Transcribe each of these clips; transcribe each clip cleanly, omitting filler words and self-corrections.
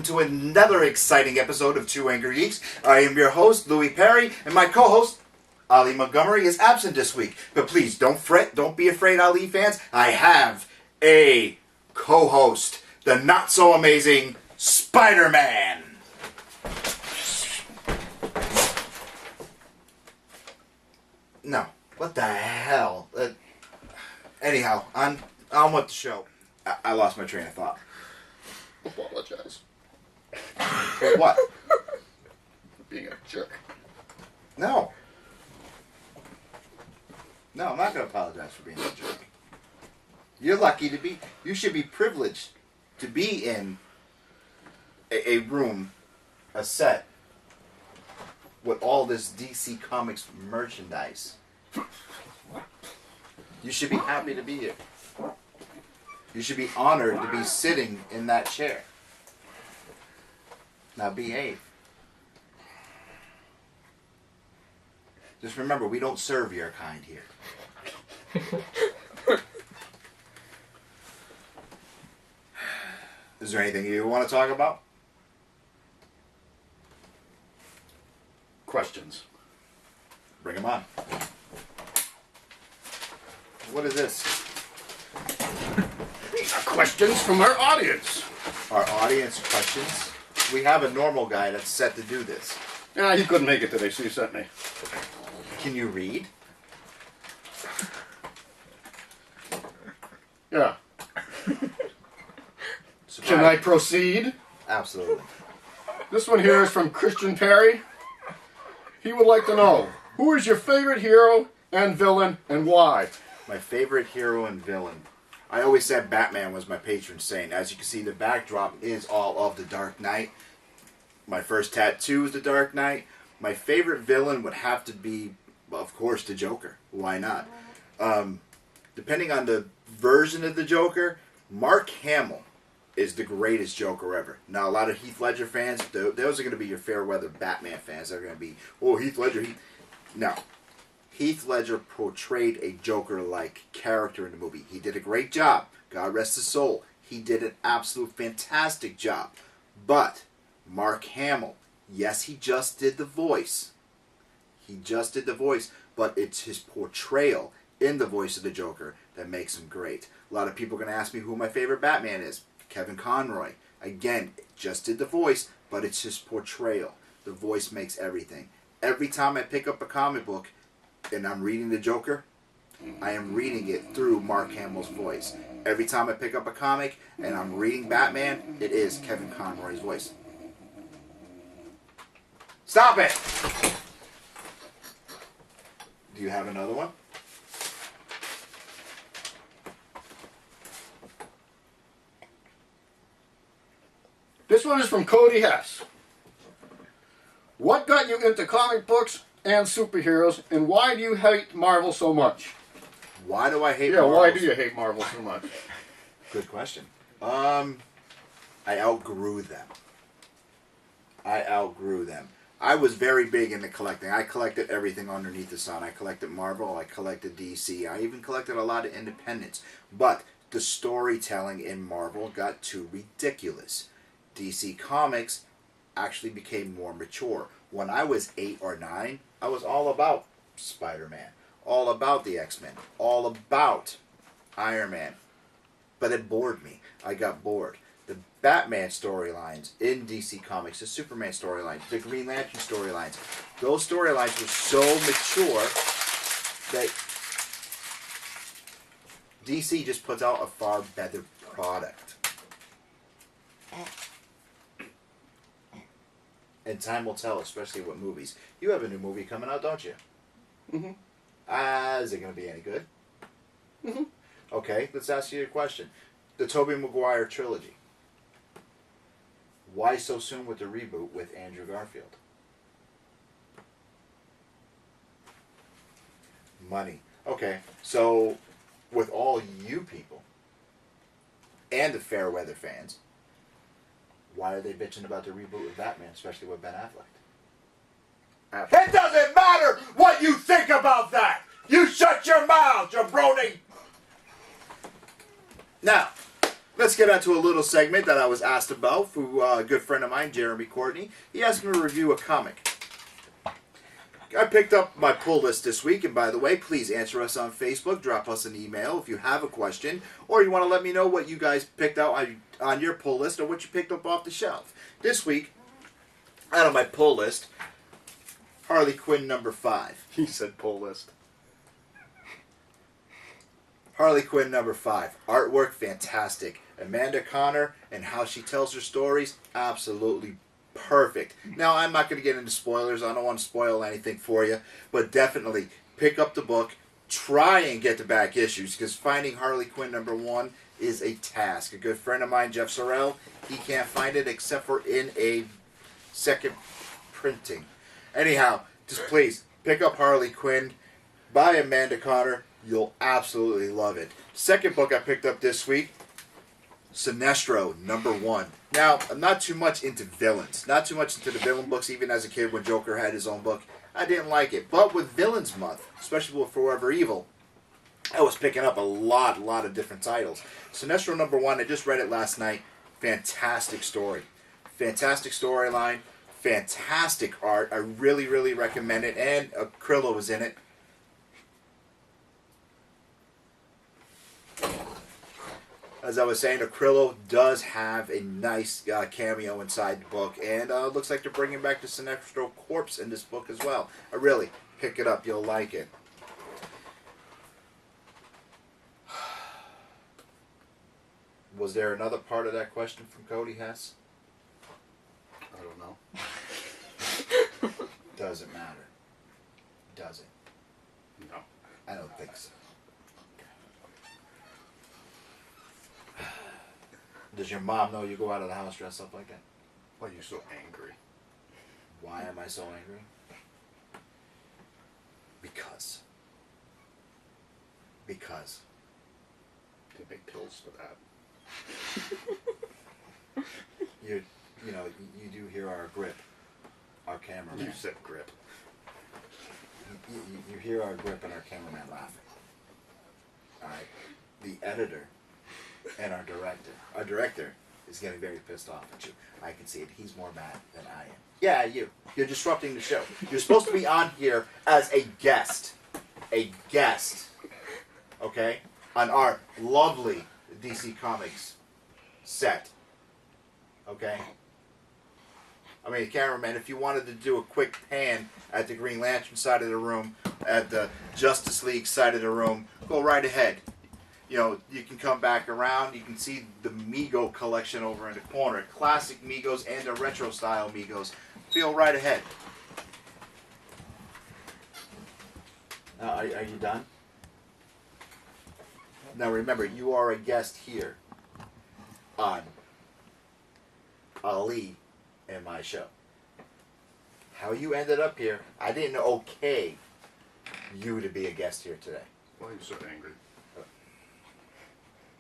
welcome to another exciting episode of Two Angry Geeks. I am your host, Louis Perry, and my co-host, Ali Montgomery, is absent this week. But please, don't fret, don't be afraid, Ali fans. I have a co-host, the not-so-amazing Spider-Man. No, what the hell? Anyhow, on with the show. I lost my train of thought. Apologize. For what? For being a jerk. No. No, I'm not going to apologize for being a jerk. You're lucky to be... You should be privileged to be in a room, a set, with all this DC Comics merchandise. You should be happy to be here. You should be honored to be sitting in that chair. Now behave. Just remember, we don't serve your kind here. Is there anything you want to talk about? Questions. Bring them on. What is this? These are questions from our audience. Our audience questions? We have a normal guy that's set to do this. Yeah, he couldn't make it today, so he sent me. Can you read? Yeah. Surprise. Can I proceed? Absolutely. This one here is from Christian Perry. He would like to know, who is your favorite hero and villain and why? My favorite hero and villain. I always said Batman was my patron saint. As you can see, the backdrop is all of the Dark Knight. My first tattoo is the Dark Knight. My favorite villain would have to be, of course, the Joker. Why not? Depending on the version of the Joker, Mark Hamill is the greatest Joker ever. Now, a lot of Heath Ledger fans, those are going to be your fair weather Batman fans. They're going to be, oh, Heath Ledger. No. Heath Ledger portrayed a Joker-like character in the movie. He did a great job. God rest his soul. He did an absolute fantastic job. But Mark Hamill, yes, he just did the voice. He just did the voice, but it's his portrayal in the voice of the Joker that makes him great. A lot of people are going to ask me who my favorite Batman is. Kevin Conroy. Again, just did the voice, but it's his portrayal. The voice makes everything. Every time I pick up a comic book and I'm reading the Joker, I am reading it through Mark Hamill's voice. Every time I pick up a comic and I'm reading Batman, it is Kevin Conroy's voice. Stop it! Do you have another one? This one is from Cody Hess. What got you into comic books and superheroes, and why do you hate Marvel so much? Why do I hate Marvel? Marvel? Why do you hate Marvel so much? Good question. I outgrew them. I was very big into collecting. I collected everything underneath the sun. I collected Marvel. I collected DC. I even collected a lot of independents. But the storytelling in Marvel got too ridiculous. DC Comics actually became more mature. When I was 8 or 9, I was all about Spider-Man, all about the X-Men, all about Iron Man. But it bored me. I got bored. The Batman storylines in DC Comics, the Superman storylines, the Green Lantern storylines, those storylines were so mature that DC just puts out a far better product. And time will tell, especially with movies. You have a new movie coming out, don't you? Mm-hmm. Is it going to be any good? Mm-hmm. Okay, let's ask you a question. The Tobey Maguire trilogy. Why so soon with the reboot with Andrew Garfield? Money. Okay, so with all you people and the fair weather fans, why are they bitching about the reboot of Batman, especially with Ben Affleck? It doesn't matter what you think about that! You shut your mouth, jabroni! Now, Let's get on to a little segment that I was asked about through a good friend of mine, Jeremy Courtney. He asked me to review a comic. I picked up my pull list this week, and by the way, please answer us on Facebook. Drop us an email if you have a question, or you want to let me know what you guys picked out on your pull list or what you picked up off the shelf. This week, out of my pull list, Harley Quinn number 5. He said pull list. Harley Quinn number 5. Artwork, fantastic. Amanda Conner and how she tells her stories, absolutely perfect. Now, I'm not going to get into spoilers. I don't want to spoil anything for you. But definitely pick up the book. Try and get the back issues, because finding Harley Quinn number 1 is a task. A good friend of mine, Jeff Sorrell, he can't find it except for in a second printing. Anyhow, just please pick up Harley Quinn by Amanda Conner. You'll absolutely love it. Second book I picked up this week, Sinestro number 1. Now, I'm not too much into villains. Not too much into the villain books, even as a kid when Joker had his own book. I didn't like it. But with Villains Month, especially with Forever Evil, I was picking up a lot of different titles. Sinestro number 1, I just read it last night. Fantastic story. Fantastic storyline. Fantastic art. I really recommend it. And Krillo is in it. As I was saying, Krillo does have a nice cameo inside the book, and looks like they're bringing back the Sinestro corpse in this book as well. I really pick it up; you'll like it. Was there another part of that question from Cody Hess? I don't know. Doesn't matter. Does it? No. I don't think so. Does your mom know you go out of the house dressed up like that? Why are you so angry? Why am I so angry? Because. They make pills for that. You do hear our grip, our cameraman. You said grip. You hear our grip and our cameraman laughing. All right, the editor and our director. Our director is getting very pissed off at you. I can see it. He's more mad than I am. Yeah, you. You're disrupting the show. You're supposed to be on here as a guest. A guest. Okay? On our lovely DC Comics set. Okay? I mean, cameraman, if you wanted to do a quick pan at the Green Lantern side of the room, at the Justice League side of the room, go right ahead. You know, you can come back around. You can see the Mego collection over in the corner. Classic Megos and the retro style Megos. Feel right ahead. Are you done? Now remember, you are a guest here on Ali and my show. How you ended up here, I didn't okay you to be a guest here today. Why are you so angry?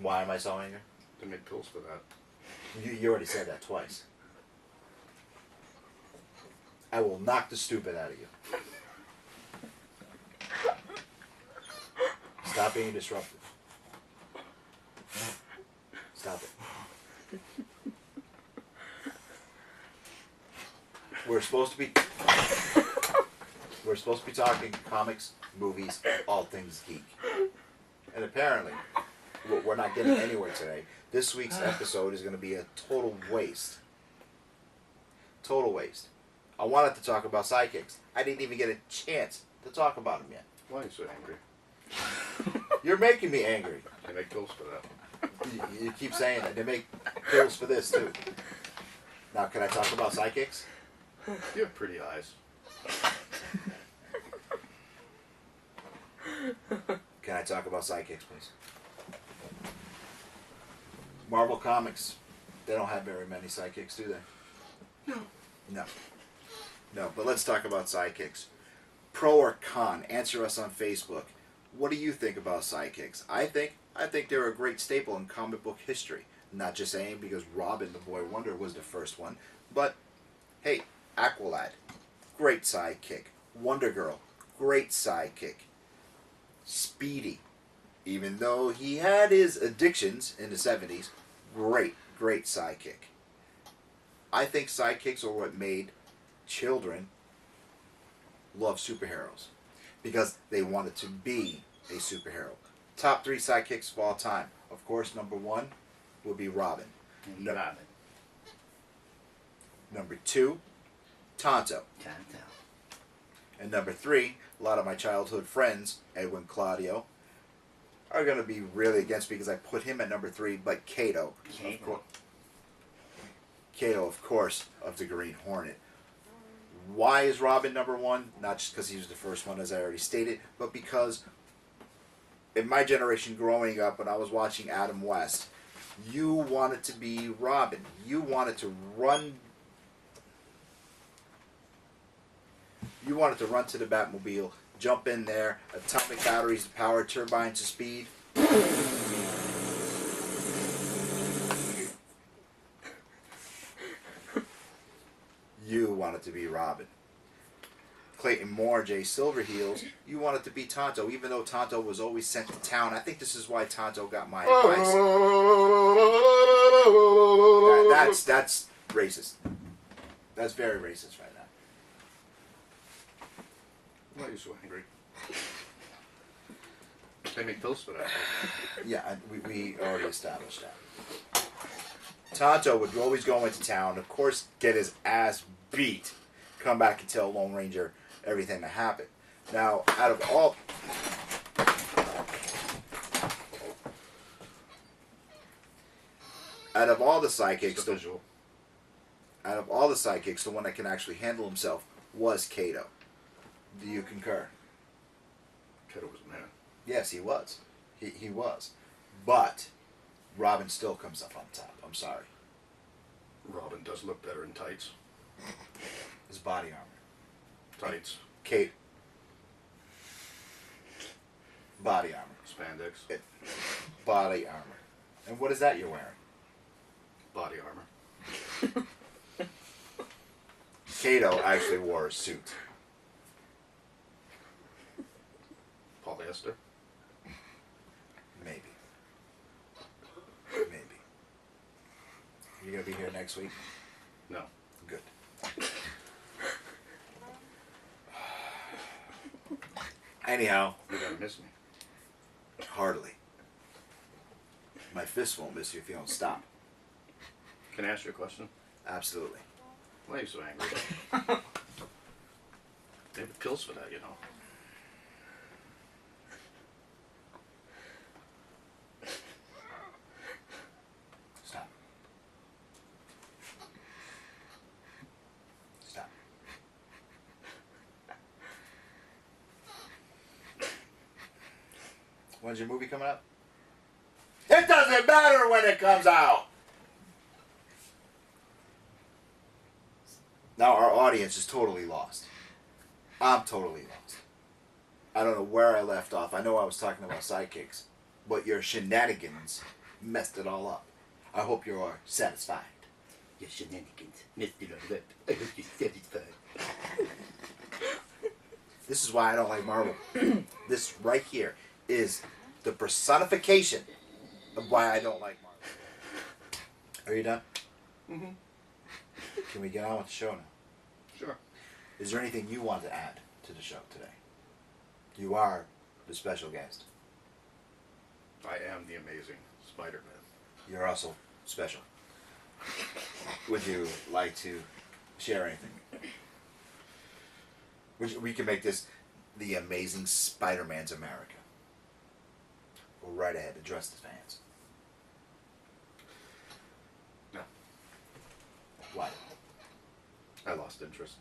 Why am I so angry? They make pills for that. You already said that twice. I will knock the stupid out of you. Stop being disruptive. Stop it. We're supposed to be talking comics, movies, all things geek. And apparently, we're not getting anywhere today. This week's episode is going to be a total waste. Total waste. I wanted to talk about sidekicks. I didn't even get a chance to talk about them yet. Why are you so angry? You're making me angry. They make pills for that. You keep saying that. They make pills for this, too. Now, can I talk about sidekicks? You have pretty eyes. Can I talk about sidekicks, please? Marvel Comics, they don't have very many sidekicks, do they? No. No, but let's talk about sidekicks. Pro or con, answer us on Facebook. What do you think about sidekicks? I think they're a great staple in comic book history. Not just saying because Robin the Boy Wonder was the first one, but hey, Aqualad, great sidekick. Wonder Girl, great sidekick. Speedy, even though he had his addictions in the 70s, great, great sidekick. I think sidekicks are what made children love superheroes because they wanted to be a superhero. Top 3 sidekicks of all time. Of course, number 1 would be Robin. Robin. Number 2, Tonto. Tonto. And number 3, a lot of my childhood friends, Edwin, Claudio, are going to be really against me because I put him at number 3, but Kato. Kato, of course, of the Green Hornet. Why is Robin number 1? Not just because he was the first one, as I already stated, but because in my generation growing up, when I was watching Adam West, you wanted to be Robin. You wanted to run. You wanted to run to the Batmobile, jump in there, atomic batteries to power, turbines to speed. You wanted to be Robin. Clayton Moore, Jay Silverheels, you wanted to be Tonto, even though Tonto was always sent to town. I think this is why Tonto got my advice. That's racist. That's very racist right now. Why are you so angry? They make pills for that. Yeah, we already established that. Tonto would always go into town, of course, get his ass beat, come back and tell Lone Ranger everything that happened. Now, out of all the sidekicks, the one that can actually handle himself was Kato. Do you concur? Kato was a man. Yes, he was. He was. But Robin still comes up on top. I'm sorry. Robin does look better in tights. His body armor. Tights. Kate. Body armor. Spandex. Body armor. And what is that you're wearing? Body armor. Kato actually wore a suit. Polyester. Maybe. Maybe. You gonna be here next week? No. Good. Anyhow, You're gonna miss me. hardly. My fist won't miss you if you don't stop. Can I ask you a question? Absolutely. Why are you so angry? They have pills for that, you know. Stop. Stop. When's your movie coming up? It doesn't matter when it comes out! Now our audience is totally lost. I'm totally lost. I don't know where I left off. I know I was talking about sidekicks, but your shenanigans messed it all up. I hope you are satisfied. Your shenanigans messed it all up. I hope you're satisfied. This is why I don't like Marvel. This right here is the personification of why I don't like Marvel. Are you done? Mm-hmm. Can we get on with the show now? Sure. Is there anything you want to add to the show today? You are the special guest. I am the amazing Spider-Man. You're also special. Would you like to share anything? We can make this the amazing Spider-Man's America. Go right ahead, address the fans. No. Why? I lost interest.